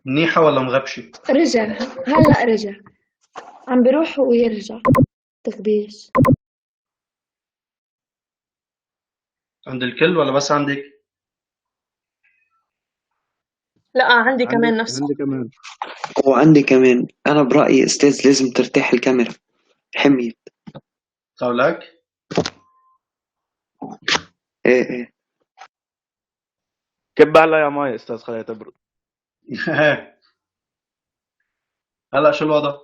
منيحة ولا مغبشة؟ رجع، هلأ رجع، عم بيروح ويرجع تخبيش. عند الكل ولا بس عندك؟ لا عندي عندي كمان نفسه. عندي كمان. وعندي كمان، أنا برأيي أستاذ لازم ترتاح الكاميرا، حميت. قولك؟ إيه إيه. كب على يا ماي استاذ خليها تبرد. هلا شو الوضع؟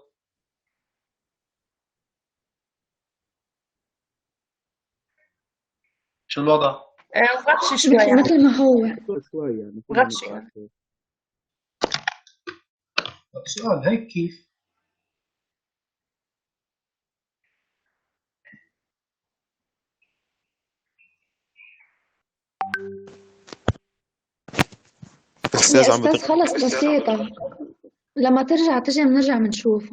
شو الوضع؟ غطش شوي يعني. مثل ما هو. شوي يعني غطش يعني. سؤال هيك كيف؟ يا استاذ عم أستاذ خلص بسيطة، لما ترجع تجي بنرجع بنشوف.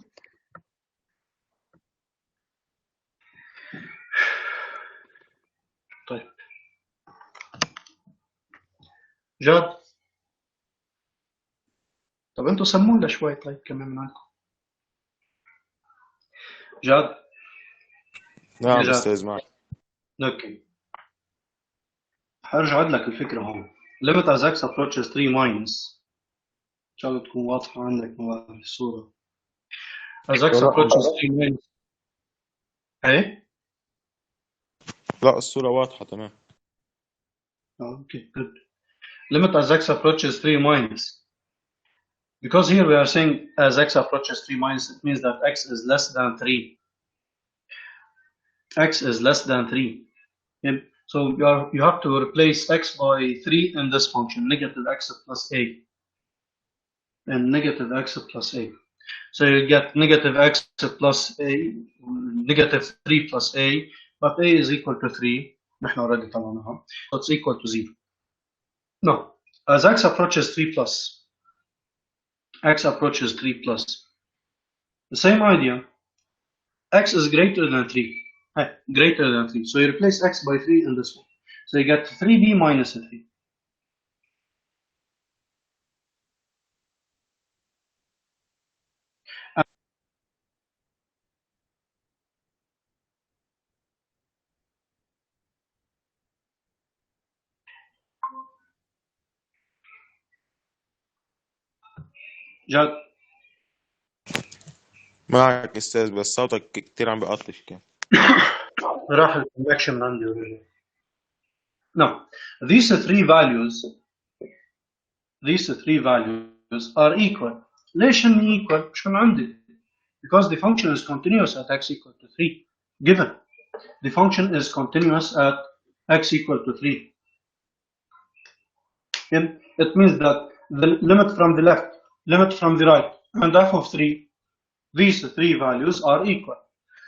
طيب جاد، طب انتوا سمونا شوي طيب كمان معكم. جاد يا نعم جاد، استاذ معك. اوكي حرجع عد لك الفكرة هون. limit as x approaches 3 minus، ان شاء الله تكون واضحة عندك الصورة. as x approaches 3 minus. ايه؟ لا الصورة واضحة تمام. اوكي good. limit as x approaches 3 minus. Because here we are saying as x approaches 3 minus, it means that x is less than 3. X is less than 3. Okay? So you have to replace x by 3 in this function, negative x plus a. And negative x plus a. So you get negative x plus a, negative 3 plus a, but a is equal to 3. نحن already طلعناها. So it's equal to 0. No, as x approaches 3 plus, x approaches 3 plus, the same idea, x is greater than 3. Greater than 3. So you replace x by 3 in this one. So you get 3b minus 3. جاد معك استاذ بس صوتك كتير عم بقطش كان. راح الكونكشن من عندي ورجع. Now, these three values are equal. ليش هن equal؟ مش من عندي. Because the function is continuous at x equal to 3. Given. The function is continuous at x equal to 3. And it means that the limit from the left, limit from the right, and f of 3, these three values are equal.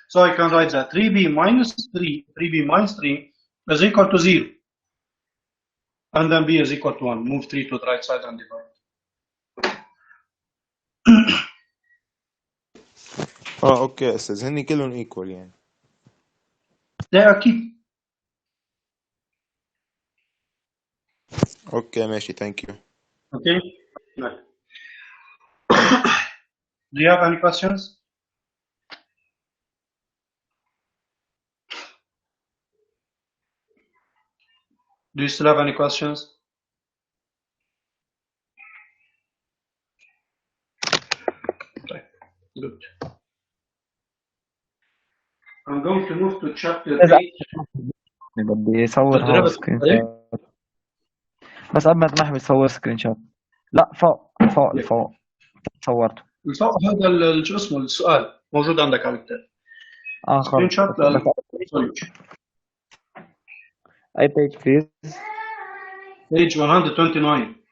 So I can write that 3b minus 3 is equal to 0. And then b is equal to 1. Move 3 to the right side and divide. اوكي يا استاذ هني كلهم ايكوال يعني. لا أكيد. اوكي ماشي ثانك يو. Okay. Right. Do you have any questions? Do you still have any questions? Right. Good. I'm going to move to chapter 8. بدي يصور هذا سكرين شوت، بس قبل ما تمحي بتصور سكرين شوت. لا فوق لفوق صورته. الفوق هذا شو اسمه السؤال موجود عندك على الكتاب. سكرين خلص. شوت للسوليوشن. أي page please؟ Page 129.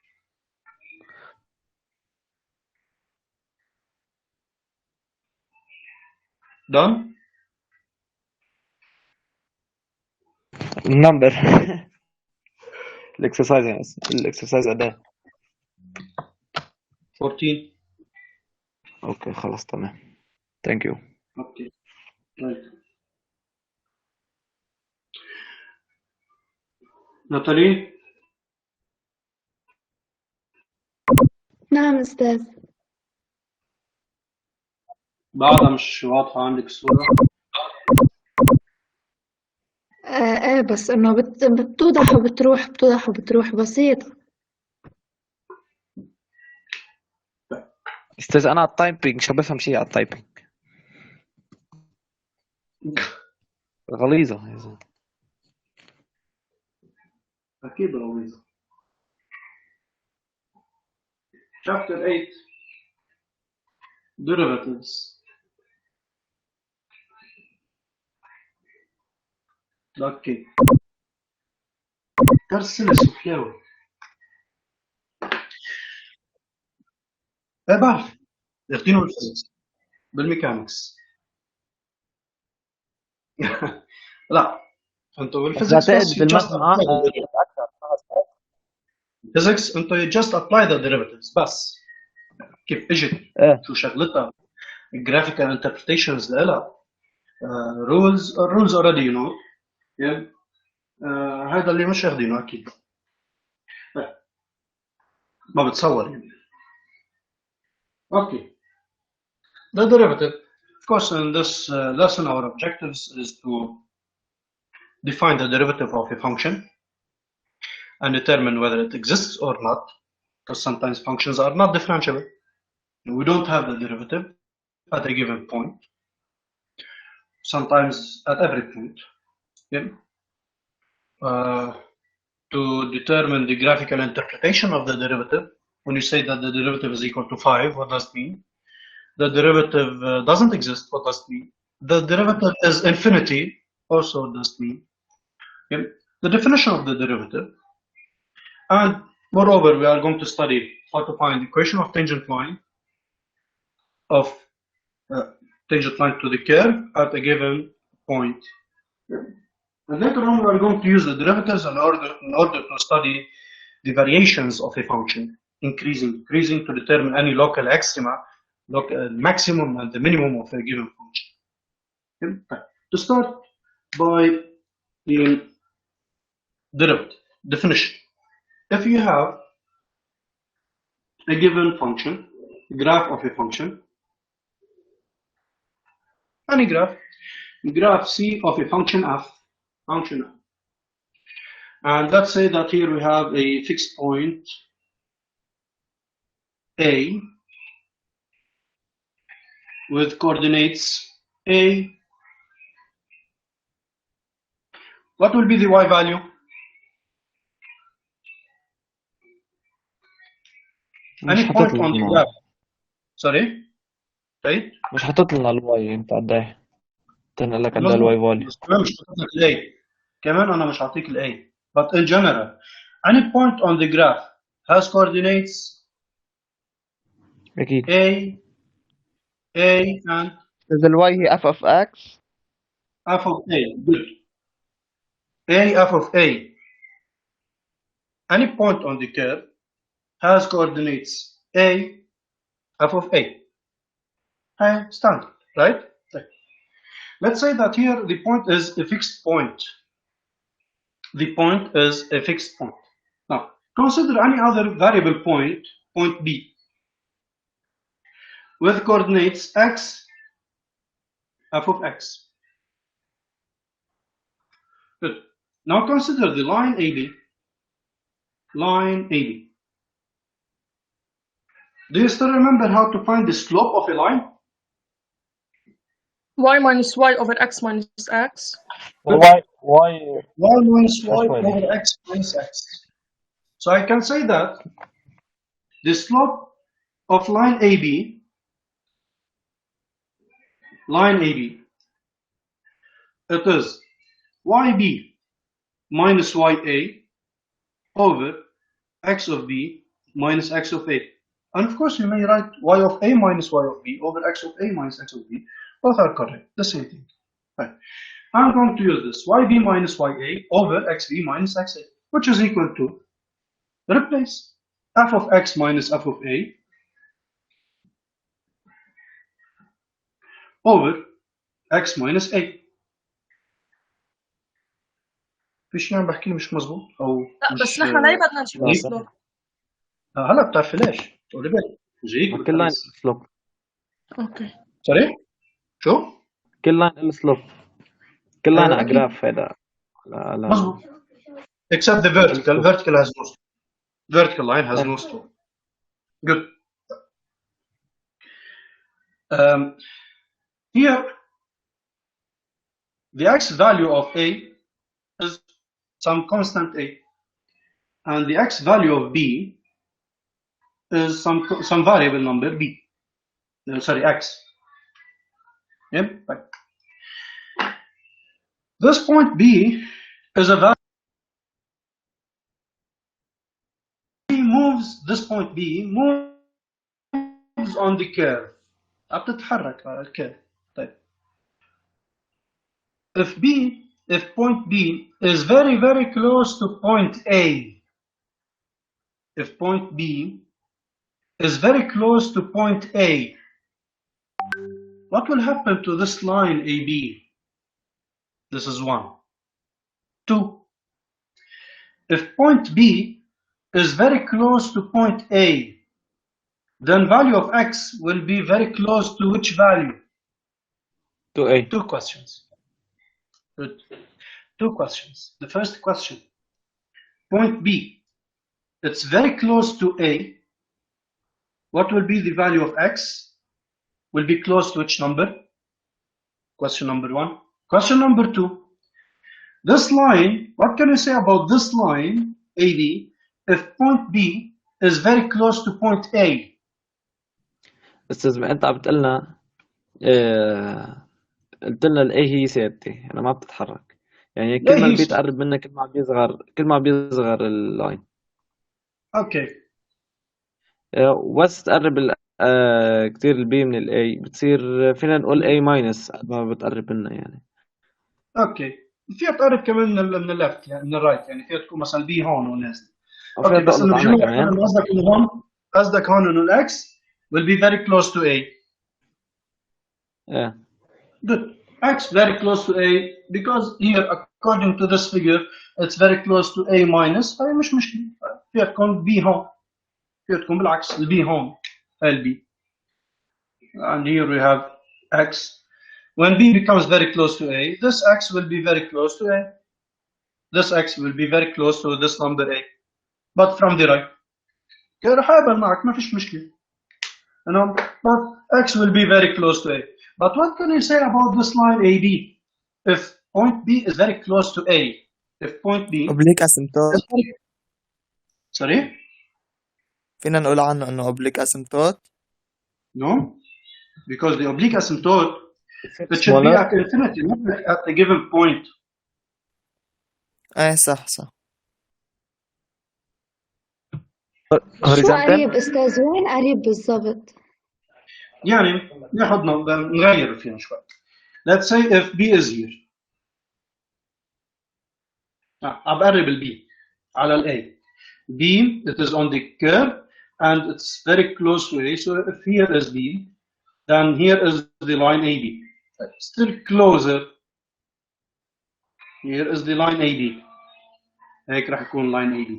Done? النمبر الاكسرسايز يعني الاكسرسايز أداة. 14. اوكي خلاص تمام. ثانك يو. Okay. Right. Natalie? نعم أستاذ. بعدها مش واضحة عندك الصورة. ايه بس انه بتوضح وبتروح بتوضح وبتروح بسيطة. استاذ انا على التايبنج مش بفهم شيء على التايبنج. غليظة يا زلمة. أكيد غليظة. Chapter 8 Derivatives. اوكي. ترسل السفلاوي. ايه بعرف. ياخدينه بالفيزيكس بالميكانكس. لا انتوا بالفيزيكس بس you just apply the derivatives. physics انتوا you just apply the derivatives بس. كيف اجت ايه شو شغلتها graphical interpretations لها rules already you know. هذا اللي مش ياخدينه اكيد. ما بتصور يعني. Okay. The derivative. Of course, in this lesson, our objectives is to define the derivative of a function and determine whether it exists or not, because sometimes functions are not differentiable. We don't have the derivative at a given point, sometimes at every point. Yeah. To determine the graphical interpretation of the derivative, when you say that the derivative is equal to 5, what does it mean? The derivative doesn't exist, what does it mean? The derivative is infinity, also what does it mean? Okay. The definition of the derivative, and moreover we are going to study how to find the equation of tangent line to the curve at a given point. And later on we are going to use the derivatives in order to study the variations of a function, increasing, decreasing, to determine any local extrema, maximum and the minimum of a given function. Okay. To start by the derivative definition. If you have a given function, a graph of a function, any graph C of a function f, and let's say that here we have a fixed point A with coordinates A. What will be the y value? Any point on the graph. Sorry? Right? مش حاطط لنا الواي انت قد ايه؟ تنقل لك قد ايه الواي فاليو؟ كمان مش حاطط لك الاي. كمان انا مش هعطيك الاي. But in general, any point on the graph has coordinates اكيد. A and إذا الواي هي f of x. f of A. Good. A f of A. Any point on the curve has coordinates A f of A. Standard, right? Let's say that here the point is a fixed point. The point is a fixed point. Now, consider any other variable point, point B, with coordinates x, f of x. Good. Now consider the line AB. Line AB. Do you still remember how to find the slope of a line? y minus y over x minus x. y minus y That's over x minus x. So I can say that the slope of line AB it is yb minus ya over x of b minus x of a. And of course you may write y of a minus y of b over x of a minus x of b. Both are correct, the same thing. Right. I'm going to use this yb minus ya over xb minus xa, which is equal to, replace f of x minus f of a over x minus a. في شيء عم بحكيه مش مزبوط او لا مش بس نحن ليه بدنا نجيب السلوب؟ هلا بتعرفي ليش؟ وريبت جيك كل لاين سلوب. Okay. صريح شو؟ كل لاين سلوب. كل لاين على أكيد. جراف هذا. لا مظبوط. except the vertical. slope. Vertical has no slope. Vertical line has no slope. Good. Here, the x value of A is some constant A, and the x value of B is some variable number B. Sorry, X. Yep. Right. This point B is a value. This point B moves on the curve. بتتحرك على الكيرف. طيب. If point B is very, very close to point A, if point B is very close to point A, what will happen to this line AB? This is 1. 2. If point B is very close to point A, then value of X will be very close to which value? To A. Two questions. Good. Two questions. The first question, point B, it's very close to A. What will be the value of X? Will be close to which number? Question number 1. Question number 2, this line, what can you say about this line, AD, if point B is very close to point A? استاذ انت عم بتقلنا قلت لنا الاي هي ثابته يعني ما بتتحرك يعني كل ما البي تقرب منها كل ما بيصغر اللاين. اوكي. بس تقرب كتير البي من الاي بتصير فينا نقول اي ماينس قد ما بتقرب منها يعني. اوكي. فيها تقرب كمان من الليفت يعني من الرايت يعني فيها تكون مثلا بي هون ونازل. اوكي بس انه بجمله قصدك هون انه الاكس will be very close to A. Yeah. Good. X very close to A because here according to this figure it's very close to A minus فهي مش مشكلة فيها تكون B هون فيها تكون بالعكس البي هون هاي البي. And here we have X. When B becomes very close to A, this X will be very close to A. This X will be very close to this number A. But from the right. رح أقبل معك ما فيش مشكلة. But X will be very close to A. But what can you say about this line AB? If point B is very close to A, if point B oblique asymptote. Sorry? فينا نقول عنه انه oblique asymptote. No, because the oblique asymptote it should be at infinity, not at a given point. صح. شو قريب استاذ؟ وين قريب بالضبط؟ يعني نغير فيها شوي. Let's say if B is here. عم بقرب ال B على ال A. B it is on the curve and it's very close to A. So if here is B, then here is the line AB. Still closer. Here is the line AB. هيك راح يكون line AB.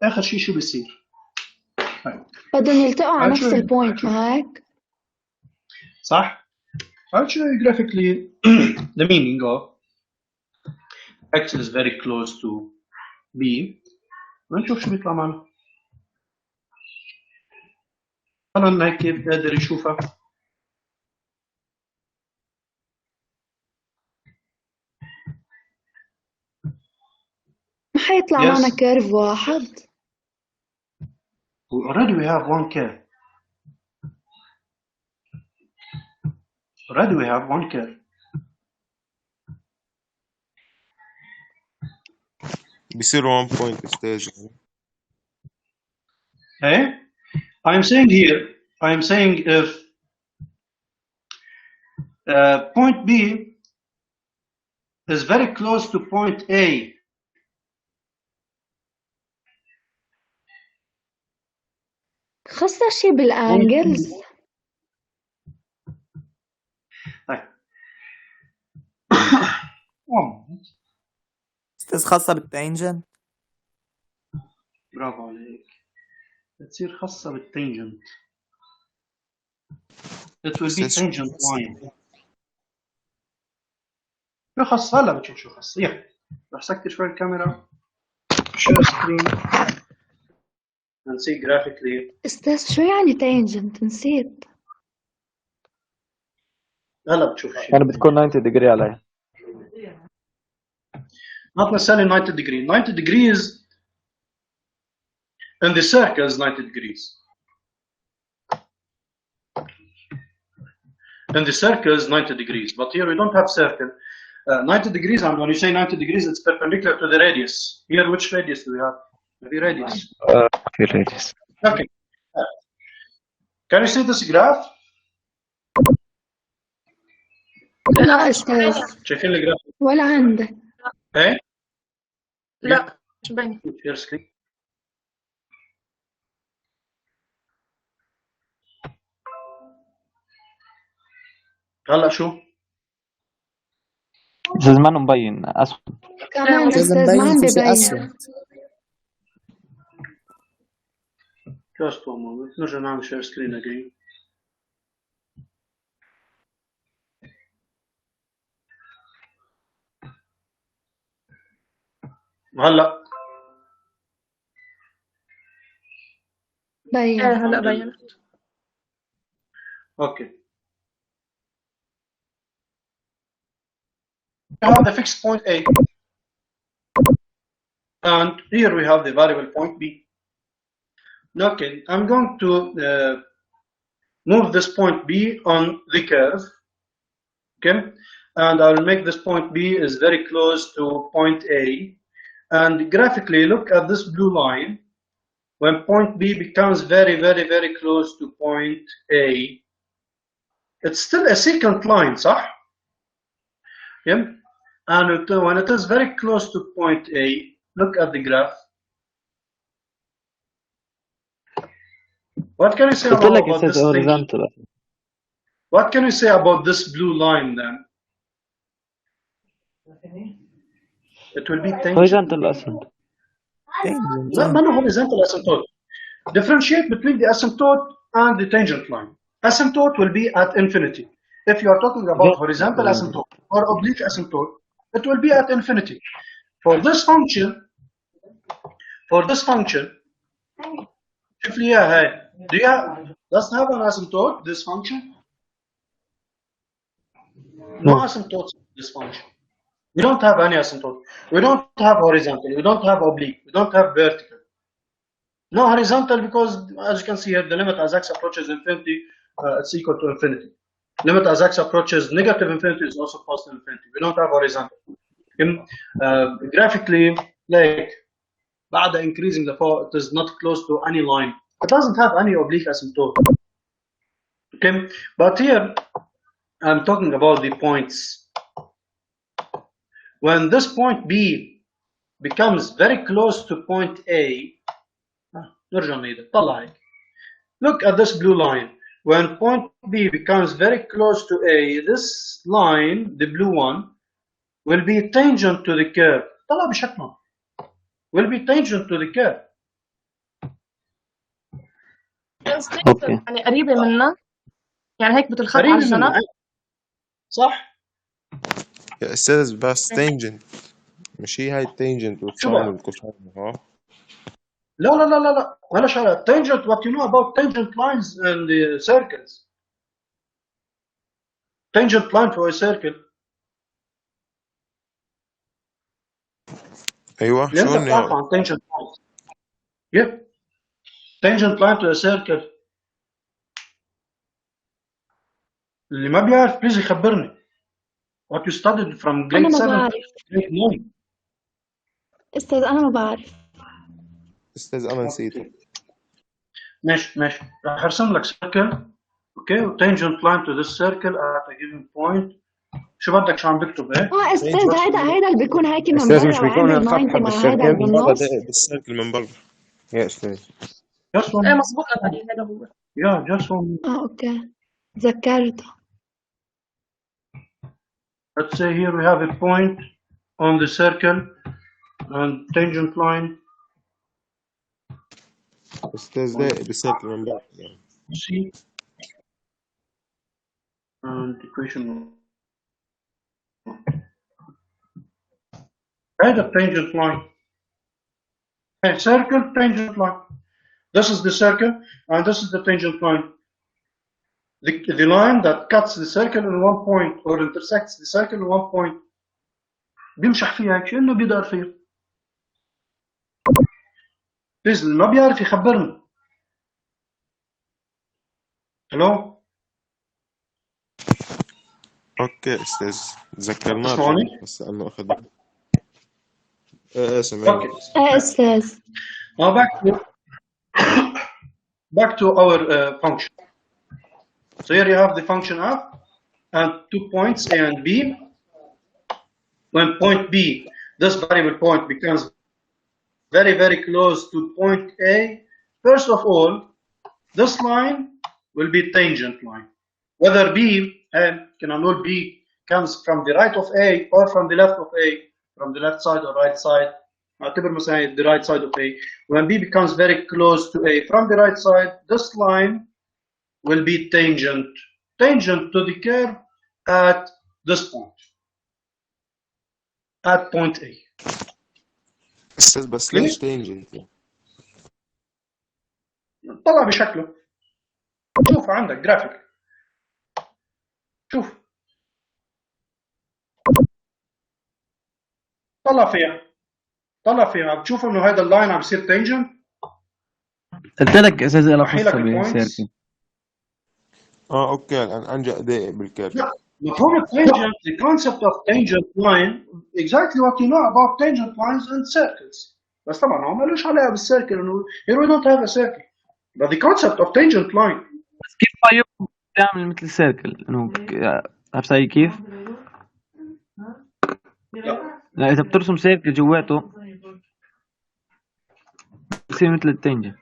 آخر شيء شو بيصير؟ بدهم يلتقوا على نفس البوينت ما هيك؟ صح؟ I'll show you graphically the meaning of X is very close to B. ونشوف شو بيطلع معنا. أنا هيك كيف قادر يشوفها. ما حيطلع معنا كيرف واحد. Already we have one curve. Already we have one curve. بيصير 1 point استاذ. Hey, I'm saying here, I'm saying if point B is very close to point A, خاصة شي بالانجلز. استاذ خاصة بالتانجنت. برافو عليك. بتصير خاصة بالتنجنت. It will be أستاذ tangent line. شو خاص؟ هلا بتشوف شو خاص. يلا رح سكر شوي الكاميرا. share screen and see graphically. أستاذ شو يعني تانجنت؟ نسيت. هلا بتشوف شيء. يعني بتكون 90 degree عليها. Not necessarily 90 degree. 90 degrees in the circle is 90 degrees. In the circle is 90 degrees, but here we don't have circle. 90 degrees, and when you say 90 degrees, it's perpendicular to the radius. Here, which radius do we have? The radius. في radius. Okay. Can you see this graph? لا أستاذ شايفين الجراف؟ ولا عندك. ايه؟ لا مش باين. share screen. هلا شو؟ أستاذ ما مبين أسود. كمان أستاذ أستاذ ما عم مبين في شيء ببين. أسود. Just one moment. نرجع نعمل share screen again. هلا بين. هلا باين. okay. We have the fixed point A, and here we have the variable point B. Okay, I'm going to move this point B on the curve, okay, and I will make this point B is very close to point A, and graphically look at this blue line. When point B becomes very, very, very close to point A, it's still a secant line, صح? Yeah. And when it is very close to point A, look at the graph. What can you say قلت لك about أستاذ this thing? horizontal. What can you say about this blue line then? It will be tangent. horizontal أسود. لا ما هو horizontal asymptote. Differentiate between the asymptote and the tangent line. Asymptote will be at infinity. If you are talking about horizontal asymptote or oblique asymptote, it will be at infinity. For this function, شوف لي اياها هاي. Does it have an asymptote, this function? No asymptotes in this function. We don't have any asymptote. We don't have horizontal. We don't have oblique. We don't have vertical. No horizontal because, as you can see here, the limit as x approaches infinity, it's equal to infinity. Limit as x approaches negative infinity is also positive infinity. We don't have horizontal. Graphically, like, بعد increasing the far, it is not close to any line. It doesn't have any oblique asymptote. Okay, but here I'm talking about the points. When this point B becomes very close to point A, look at this blue line. When point B becomes very close to A, this line, the blue one, will be tangent to the curve. Will be tangent to the curve. أوكي. يعني قريبة منا، يعني هيك بتلخط على قريب الجنب. منها. صح. يا أستاذ بس تانجنت، مش هي التانجنت شو بقى؟ والساين والكوساين ها؟ لا لا لا لا لا معلش على tangent. What you know about tangent lines and the circles? Tangent line for a circle. أيوه اللي شو انت إنه بتعرف عن tangent lines. Yeah. Tangent line to a circle. اللي ما بيعرف بليز يخبرني. What you studied from أنا grade ما 7 بعرف. to grade 9. أستاذ أنا ما بعرف. أستاذ أنا نسيته. ماشي راح ارسم لك circle. اوكي وتانجنت لاين تو ذس سيركل at a given point. شو بدك شو عم بكتب ايه؟ أستاذ هيدا اللي بيكون هيك من أستاذ مش برا بيكون وعامل الخط 90 حق مع السيركل؟ هذا اللي بالنص. بالسيركل من برا. يا أستاذ just one. ايه مظبوط علي، هذا هو. Yeah, just one. أوكي تذكرت. Let's say here we have a point on the circle and tangent line أستاذ ده بالسيركل من بعض يعني. C and equation 1. هذا tangent line. A circle tangent line. This is the circle and this is the tangent line. The line that cuts the circle in one point or intersects the circle in one point بيمشح فيها هيك كأنه بيدار فيها. بليز اللي ما بيعرف يخبرني. هلو؟ أوكي أستاذ ذكرناه تسمعوني؟ بس أنه أخذ سمعني. اوكي. أستاذ. Now back to our function. So here you have the function f and 2 points a and b. When point b, this variable point becomes very, very close to point a, first of all, this line will be tangent line. Whether b, can I know b comes from the right of a or from the left of a, from the left side or right side, the right side of a. When b becomes very close to a from the right side, this line will be tangent to the curve at this point, at point a. أستاذ بس ليش تانجنت؟ طلع بشكله. شوف عندك جرافيك. شوف. طلع فيها بتشوف انه هذا اللاين عم بيصير تانجنت. قلت لك اساسا له أحيلك قصه البوينتس. بالسيركل. اوكي الان انجا دقيق بالكيرف. لا مفهوم التانجنت the concept of tangent line exactly what you know about tangent lines and circles. بس طبعا هو مالوش علاقه بالسيركل انه here we don't have a circle but the concept of tangent line. بس كيف رايك تعمل مثل السيركل انه عرفت هي كيف؟ لا اذا بترسم سيركل جواته بصير مثل التنجن.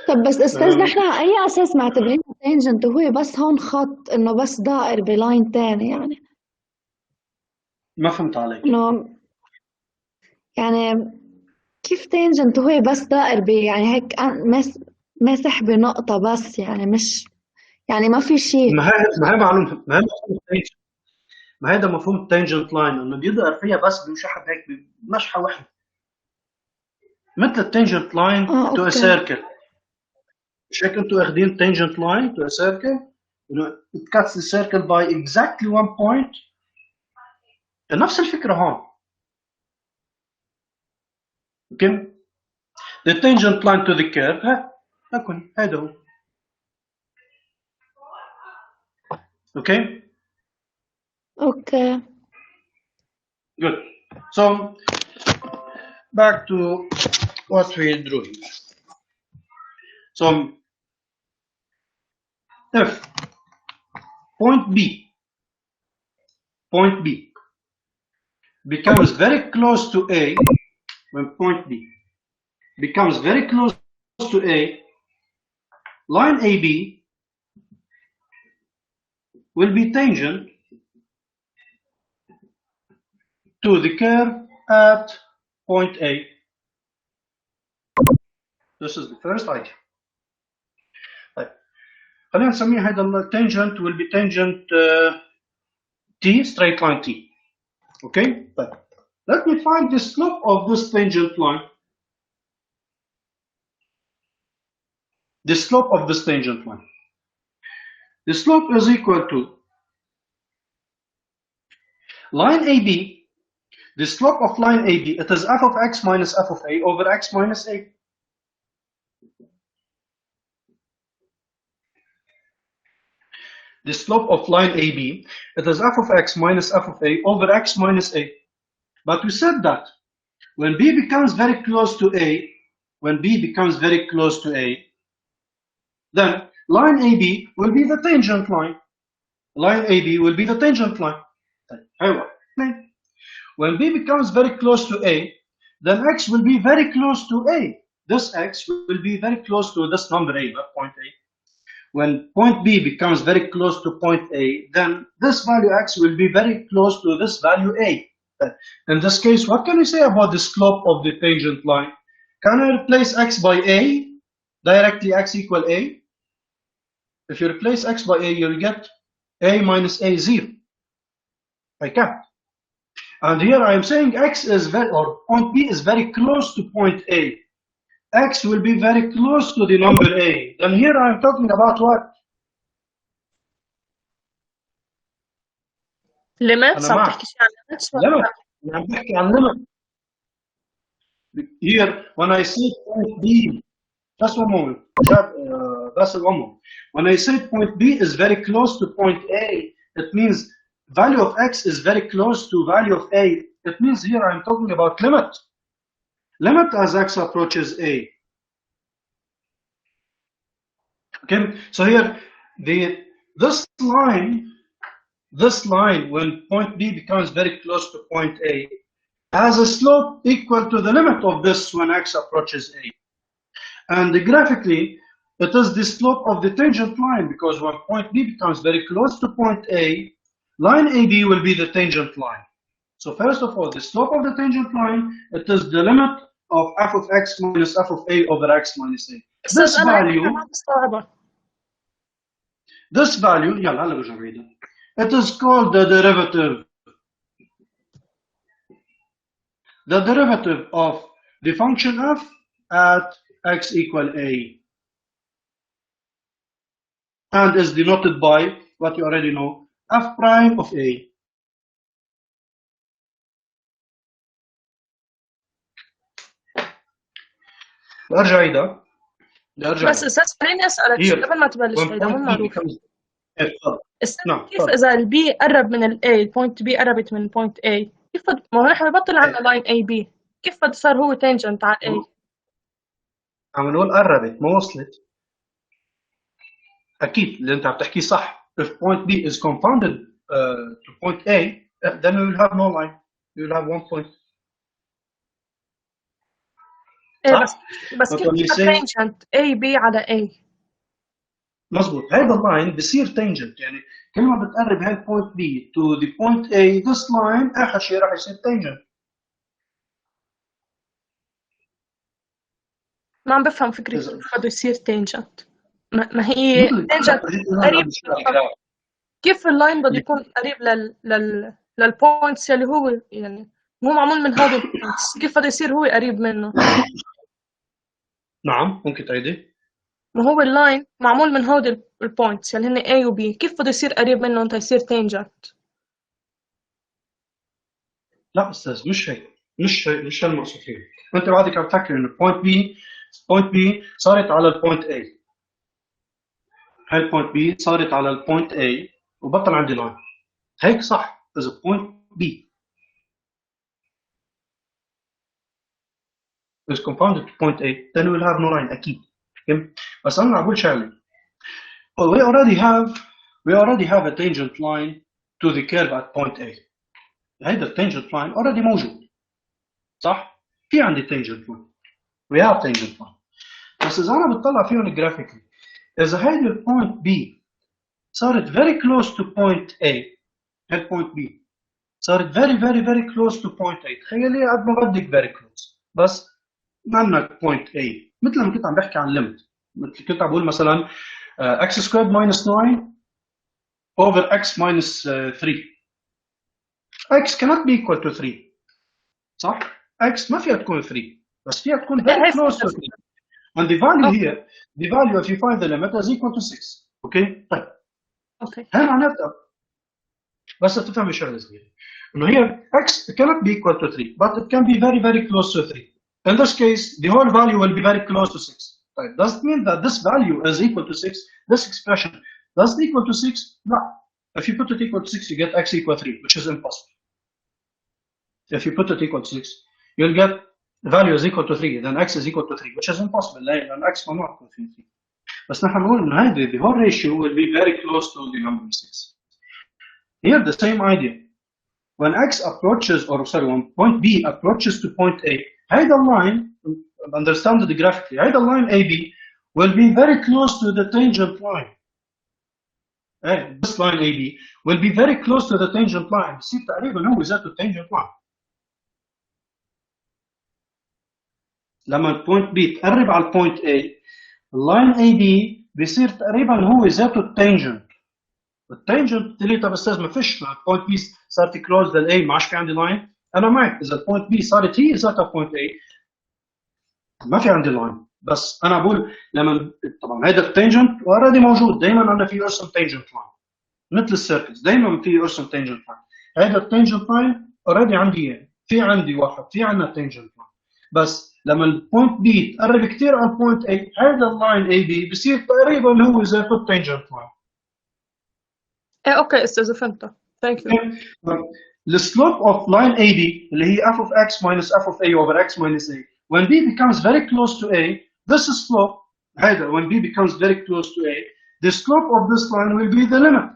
طب بس استاذ نحن على اي اساس معتبرين تانجنت وهو بس هون خط انه بس دائر بلاين تاني يعني ما فهمت عليك. انه يعني كيف تانجنت وهو بس دائر يعني هيك ماسح بنقطة بس يعني مش يعني ما في شيء. ما هي معلومه ما هذا مفهوم التانجنت لاين انه بيدقر فيها بس بيمشحها هيك بمشحه واحده مثل التانجنت لاين تو ا سيركل. مش هيك انتوا اخذين tangent line to a circle it cuts the circle by exactly one point. نفس الفكرة هون. اوكي the tangent line to the curve هكون هذا هو. اوكي اوكي good. So back to what we drew here. So if point B becomes very close to A, when point B becomes very close to A, line AB will be tangent to the curve at point A. This is the first idea. خلينا نسميه هذا التانجنت will be tangent T, straight line T. Okay? But let me find the slope of this tangent line. The slope of this tangent line. The slope is equal to line AB. The slope of line AB, it is f of x minus f of a over x minus a. The slope of line AB, it is f of x minus f of a over x minus a. But we said that when B becomes very close to A, then line AB will be the tangent line. Line AB will be the tangent line. When B becomes very close to A, then x will be very close to A. This x will be very close to this number A, not point A. When point B becomes very close to point A, then this value x will be very close to this value A. In this case, what can we say about the slope of the tangent line? Can I replace x by a? Directly x equal a? If you replace x by a, you'll get a minus a 0. I can't. And here I am saying x is or point B is very close to point A. X will be very close to the number A. Then here I am talking about what? limits أنا عم معك. تحكي شيء عن limits limit. عم بحكي عن limit. Here, when I say point B, just one moment. That's one moment. When I say point B is very close to point A, it means value of x is very close to value of A. It means here I'm talking about limit. Limit as x approaches A. Okay, so here this line when point B becomes very close to point A has a slope equal to the limit of this when x approaches A. And graphically, it is the slope of the tangent line, because when point B becomes very close to point A, line AB will be the tangent line. So first of all, the slope of the tangent line, it is the limit of f of x minus f of A over x minus A. This value, يلا هلا برجع بعيدة. It is called the derivative. The derivative of the function f at x equal A. And is denoted by what you already know, f prime of A. برجع عيدها. بس استاذ خليني اسالك شيء قبل ما تبلش عيدها مو معروف. نعم. كيف اذا البي قرب من الاي، البوينت بي قربت من بوينت اي، كيف ما هو نحن ببطل عندنا لاين اي بي، كيف بده صار هو تانجنت على اي؟ عم نقول قربت ما وصلت. اكيد اللي انت عم تحكيه صح. If point B is confounded to point A, then we will have no line. We will have one point. ايه بس كيف تانجنت اي بي على اي؟ مظبوط. هذا اللاين بصير تانجنت، يعني كل ما بتقرب هاي البوينت B to the point A, this line اخر شيء راح يصير تانجنت. ما عم بفهم فكرة كيف بده يصير تانجنت. ما هي تانجنت قريب. كيف اللاين بده يكون قريب للبوينتس اللي هو يعني مو معمول من هذا البوينتس، كيف بده يصير هو قريب منه؟ نعم ممكن تعيدي؟ ما هو اللاين معمول من هودي البوينتس اللي هن A و B، كيف بده يصير قريب منه انت يصير تانجنت؟ لا استاذ مش هيك، مش المقصود فيه. انت بعدك عم تفكر انه بوينت بي صارت على البوينت A. هاي البوينت بي صارت على البوينت A وبطل عندي لاين. هيك صح. اذا بوينت B is confounded to point A, then we will have no line أكيد. بس أنا أقول شغلة. We already have a tangent line to the curve at point A. هيدا التانجنت line already موجود. صح؟ في عندي tangent line. We have tangent line. بس إذا أنا بتطلع فيهم graphically، إذا هيدي البوينت B صارت very close to point A، هيد point B صارت very close to point A. تخيلي قد ما بدك very close. بس عندك point A مثل ما كنت عم بحكي عن limit. مثل كنت عم بقول مثلا x squared minus 9 over x minus 3. x cannot be equal to 3. صح؟ x ما فيها تكون 3 بس فيها تكون very close to 3. And the value here, the value if you find the limit is equal to 6. Okay؟ طيب. هاي معناتها بس تفهم شغله صغيره انه هي x cannot be equal to 3 but it can be very close to 3. In this case, the whole value will be very close to 6. Right. Does it mean that this value is equal to 6? This expression, does it equal to 6? No. If you put it equal to 6, you get x equal 3, which is impossible. If you put it equal to 6, you'll get the value is equal to 3, then x is equal to 3, which is impossible. لأن x ممنوع يكون فيه 3. بس نحن نقول إن هذه the whole ratio will be very close to the number 6. Here the same idea. When x approaches, or sorry, when point B approaches to point A, هيدا line, understand it graphically, هيدا line AB will be very close to the tangent line. This line AB will be very close to the tangent line. بصير تقريبا هو ذاته tangent line. لما البوينت بي تقرب على البوينت A اللاين اي بي بيصير تقريبا هو ذاته التانجنت. التانجنت اللي طب استاذ ما فيش البوينت بي صارت كلوز للاي ما عادش في عندي لاين. انا معك اذا البوينت بي صارت هي ذاتها بوينت اي ما في عندي لاين. بس انا بقول لما طبعا هذا التانجنت اوريدي موجود دائما عندنا في ارسم تانجنت لاين مثل السيركلز دائما في ارسم تانجنت لاين. هذا التانجنت لاين اوريدي عندي اياه في عندي واحد في عندنا تانجنت لاين. بس لما البوينت بي تقرب كثير على البوينت اي هذا اللاين اي بي بصير تقريبا هو ذاته التانجنت لاين. ايه اوكي استاذ فهمت. ثانك يو. السلوب اوف لاين اي بي اللي هي f of x minus f of a over x minus a when b becomes very close to a this slope هذا when b becomes very close to a the slope of this line will be the limit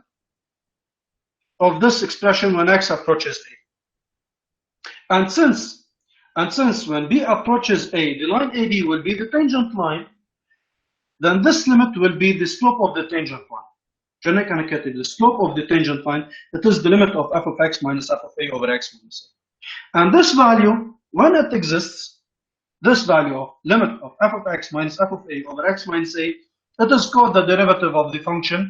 of this expression when x approaches a. And since when b approaches a the line AB will be the tangent line then this limit will be the slope of the tangent line. Genetic and the slope of the tangent line, it is the limit of f of x minus f of a over x minus a. And this value, when it exists, this value of limit of f of x minus f of a over x minus a, it is called the derivative of the function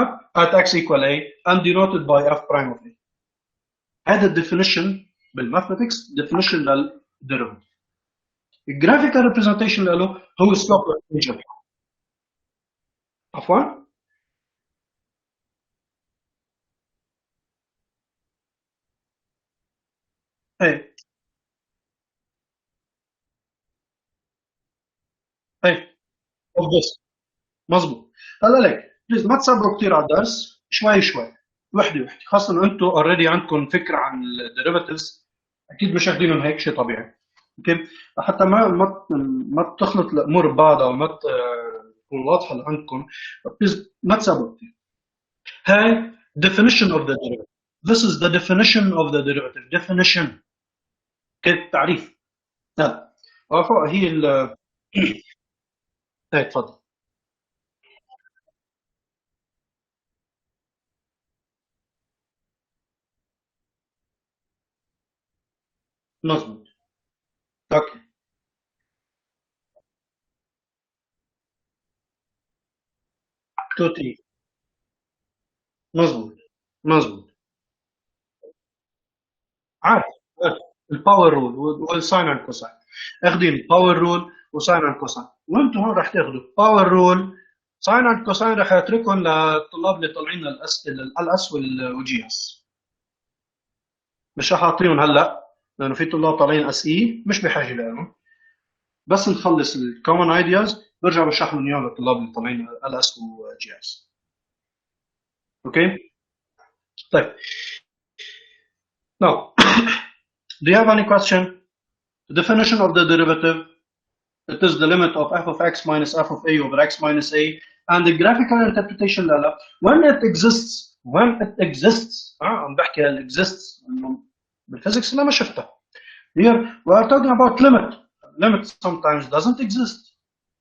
f at x equal a and denoted by f prime of a. هذا definition بالmathematics definition للderivative. الgraphical representation له هو slope of the tangent line. عفوا ايه بس مظبوط. هلا ليك بليز ما تصبروا كثير على الدرس شوي وحده خاصه انتم اوريدي عندكم فكره عن الديريفاتيفز اكيد مش اخذينهم هيك شيء طبيعي. اوكي حتى ما تخلط الامور ببعضها وما تكون واضحه عندكم بليز ما تصبروا كثير. هاي definition of the derivative. This is the definition of the derivative. Definition. كيف تعريف. يلا. وفوق هي ايه تفضل. مظبوط. اوكي. توتي. مظبوط. عارف الباور رول والساين اند كوساين. اخذين الباور رول وساين اند كوساين وانتم هون رح تاخذوا باور رول ساين اند كوساين رح اتركهم للطلاب اللي طالعين الاس والجي اس. مش رح اعطيهم هلا لانه في طلاب طالعين اس اي مش بحاجه لهم. بس نخلص الكومن ايدياز برجع بشرح لهم اياهم للطلاب اللي طالعين الاس وجي اس. اوكي طيب. Now, do you have any question? The definition of the derivative, it is the limit of f of x minus f of a over x minus a, and the graphical interpretation when it exists عم بحكي هال exists بالفيزيكس أنا ما شفتها. Here we are talking about limit. Limit sometimes doesn't exist.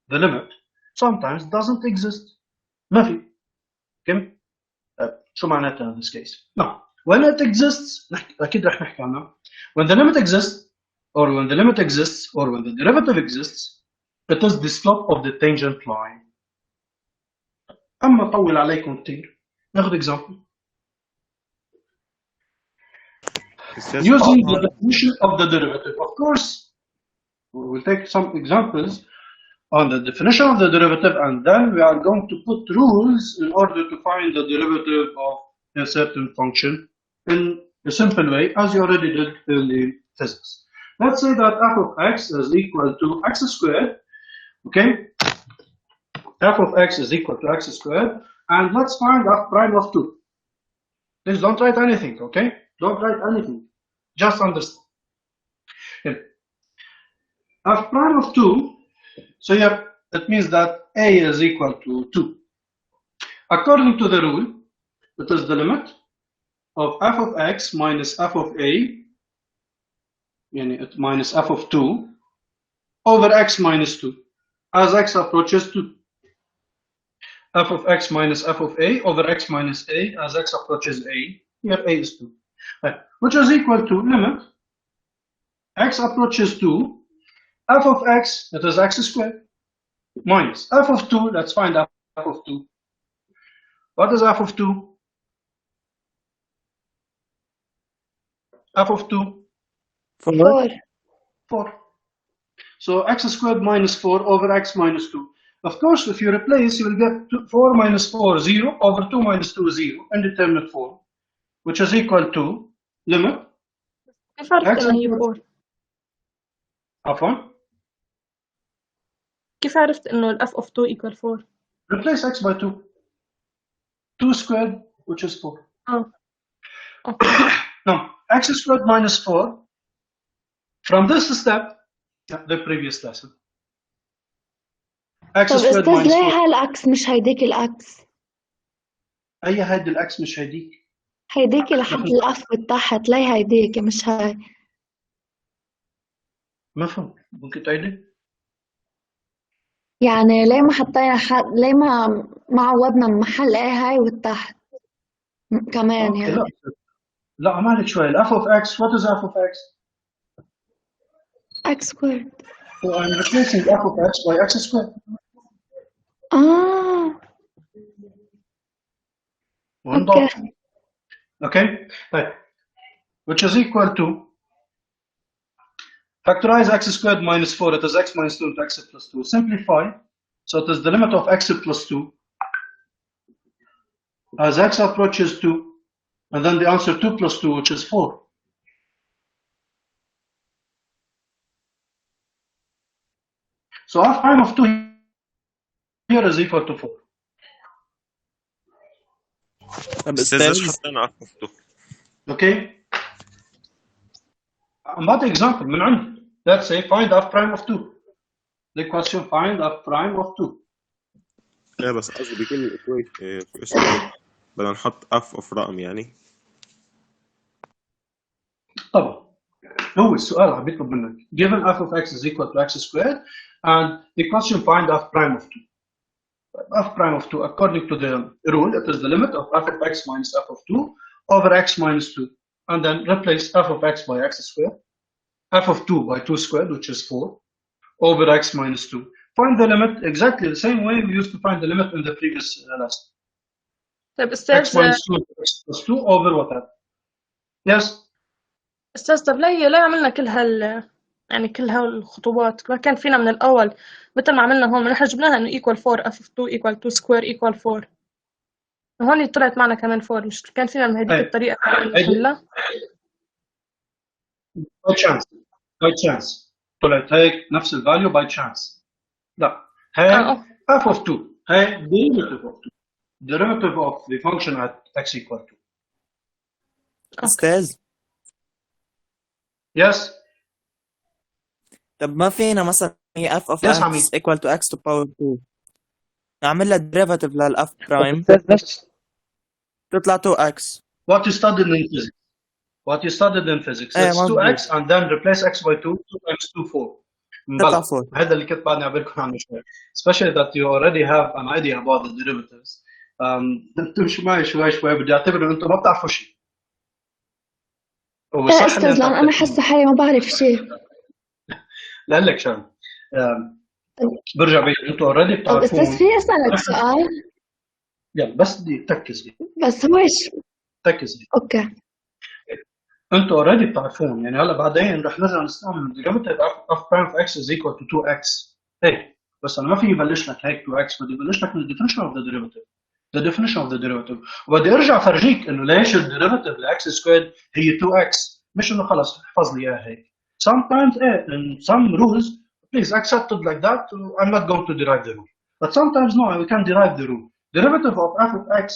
The limit sometimes doesn't exist. ما في. كم؟ شو معناتها in this case? No. When it exists, أكيد رح نحكي عنها. When the limit exists, or when the limit exists, or when the derivative exists, it is the slope of the tangent line. أما طول عليكم كتير. ناخذ example. Using the definition of the derivative, of course, we will take some examples on the definition of the derivative, and then we are going to put rules in order to find the derivative of a certain function in a simple way, as you already did in physics. Let's say that f of x is equal to x squared, okay? F of x is equal to x squared, and let's find f prime of 2. Please don't write anything, okay? Don't write anything, just understand. Okay. F prime of 2, so here it means that a is equal to 2. According to the rule, it is the limit of f of x minus f of a, minus f of 2, over x minus 2, as x approaches 2. F of x minus f of a over x minus a as x approaches a, here a is 2, right, which is equal to limit x approaches 2 f of x, it is x squared, minus f of 2, let's find f of 2. What is f of 2? F of 2? 4. 4. So x squared minus 4 over x minus 2. Of course, if you replace, you will get 4 minus 4, 0, over 2 minus 2, 0, indeterminate form, which is equal to limit كيف عرفت x إنه هي equals 4؟ عفوا كيف عرفت إنه ال f of 2 equal 4؟ replace x by 2. 2 squared, which is 4. Okay. Now, x squared minus 4, from this step, the previous lesson. x طب squared أستاذ minus ليه 4. هالعكس مش هيديك العكس؟ أي هيدي الأكس مش هيديك. هيديكي لحد الأف بالتحت، ليه هيديكي مش هاي؟ مفهوم. ممكن تعيدي؟ يعني ليه ما حطينا ليه ما عوضنا محل ايه هاي والتحت كمان أوكي، يعني. لا مالك شوي. f of x, what is f of x? x squared. So I'm replacing f of x by x squared. One dot. Okay, right. Which is equal to factorize x squared minus 4. It is x minus 2 into x plus 2. Simplify. So it is the limit of x plus 2 as x approaches 2, and then the answer 2 plus 2, which is 4. So f prime of 2 here is equal to 4. طب استاذ أستاذ ليش حطينا f of 2؟ Okay. I'm بعطي example من عندي. Let's say find f prime of 2. The question find f prime of 2. لا بس قصدي بكل الايكويشن بدنا نحط f of رقم يعني. طبعا هو السؤال عم بيطلب منك given f of x is equal to x squared and the question find f prime of 2. f prime of 2 according to the rule it is the limit of f of x minus f of 2 over x minus 2, and then replace f of x by x squared, f of 2 by 2 squared, which is 4, over x minus 2. Find the limit exactly the same way we used to find the limit in the previous lesson. طيب x أستاذ minus 2 x plus 2 over whatever. Yes. طب ليه عملنا يعني كل هالخطوات؟ ما كان فينا من الأول مثل ما عملنا هون، نحن جبناها إنه equal 4 f of 2 equal 2 square equal 4. هون طلعت معنا كمان 4، مش كان فينا من هذيك الطريقة نحلها؟ by chance. by chance طلعت هيك نفس الفاليو by chance. لا هي f of 2 هي derivative of 2 derivative of the function at x equal to. أستاذ Yes. طب ما فينا مثلا هي f of Yes, x عمي. equal to x to power 2 نعمل لها derivative لل f prime أستاذ ليش تطلع 2x. What you studied in physics. What you studied in physics. It's مظبوط. 2x and then replace x by 2 times 2 4. تطلع بلا 4. هذا اللي كنت بعدني أعبركم عنه شوي. Especially that you already have an idea about the derivatives. انتم شو معي شوي بدي اعتبر انه انتم ما بتعرفوا شيء. هو صح أستاذ لأن أنا حاسة حالي ما بعرف شيء. لك شان برجع بيت انتم اوريدي طب بتعرفون. أستاذ في أسألك سؤال؟ يلا بس بدي تركزي. بس هو تركزي. أوكي. انتم اوريدي بتعرفون يعني هلا بعدين رح نرجع نستعمل derivative of prime of x is equal to 2x. هيك بس انا ما في يبلش لك هيك 2x، بدي يبلش لك من definition of the derivative. The definition of the derivative. وبدي ارجع فرجيك انه ليش الديريفاتيف ل x squared هي 2x، مش انه خلص احفظ لي اياها هيك. Sometimes in some rules please accept it like that. I'm not going to derive the rule. But sometimes no, we can derive the rule. Derivative of f of x,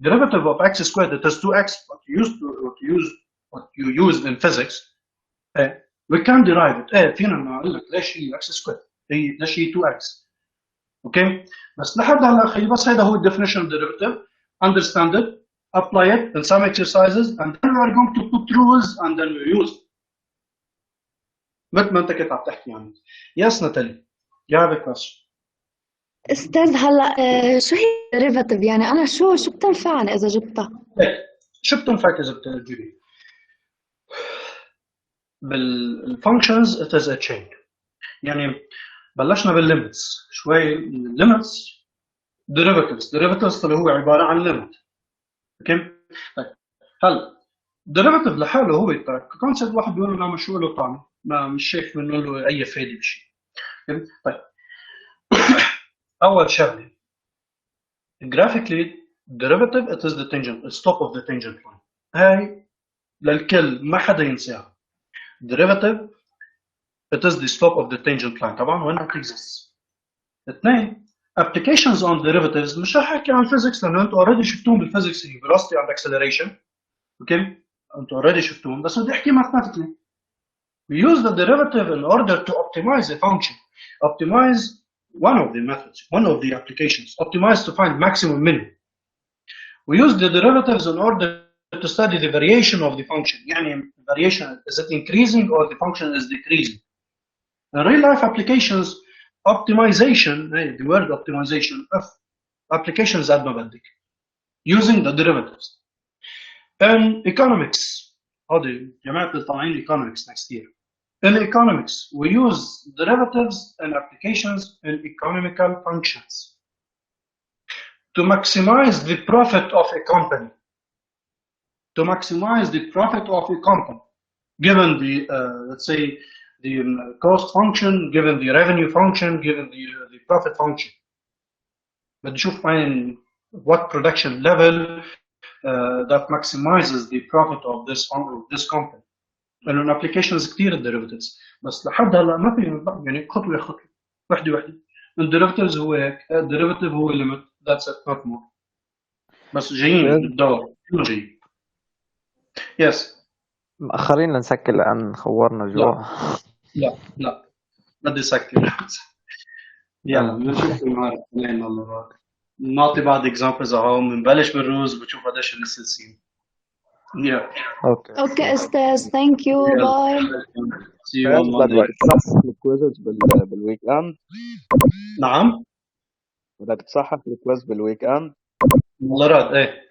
derivative of x squared, that is 2x, what you use in physics. We can derive it. فينا نقول لك ليش هي x squared، ليش هي 2x. اوكي بس لحد هلا اخي بس هذا هو الديفينيشن of derivative. Understand it, apply it in some exercises, and then we are going to put rules and then we use it. مثل ما انت كنت عم تحكي عنه. Yes, Natalie, you have a question. أستاذ هلا شو هي derivative؟ يعني أنا شو بتنفعني إذا جبتها؟ شو بتنفعك إذا بتجيبي؟ بالfunctions it is a chain. يعني بلشنا بالليمتس شوي من الليمتس derivatives اللي هو عباره عن ليمت. اوكي طيب هلا derivative لحاله هو كونسيبت واحد بيقول له لا مش له طعم، ما مش شايف منه له اي فايده بشيء. طيب اول شغله graphically derivative it is the tangent it's top of the tangent line. هاي للكل ما حدا ينساها. derivative it is the slope of the tangent line طبعا when it exists. اثنين applications on derivatives مش رح احكي عن physics لانه انتم already شفتوهم بالفيزيكس velocity and acceleration. اوكي انتم already شفتوهم بس بدي احكي mathematically. We use the derivative in order to optimize a function. Optimize one of the methods, one of the applications. Optimize to find maximum minimum. We use the derivatives in order to study the variation of the function. يعني variation is it increasing or the function is decreasing. In real life applications, optimization, the word optimization of applications قد ما بدك using the derivatives. In economics, هذه جماعة اللي طالعين economics next year. In economics, we use derivatives and applications in economical functions to maximize the profit of a company. To maximize the profit of a company, given the let's say the cost function, given the revenue function, given the profit function. بدي نشوف وين what production level that maximizes the profit of this company. لأنه applications كثير derivatives بس لحد هلا ما في يعني خطوة خطوة وحدة. الديريفاتيفز هو هيك، الديريفاتيف هو limit that's it not more. بس جايين بالدور كله جايين. Yes. مأخرين لنسكر لأن خورنا جوع. لا بدي سكر. يلا بنشوف المعرض لين الله بعد. نعطي بعض examples اهو بنبلش بالروز بتشوف قديش السلسين. اوكي استاذ ثانك يو باي. See you on Monday. تصحح الكويزز بالويك اند. نعم بدك تصحح الكويز بالويك اند. والله راد ايه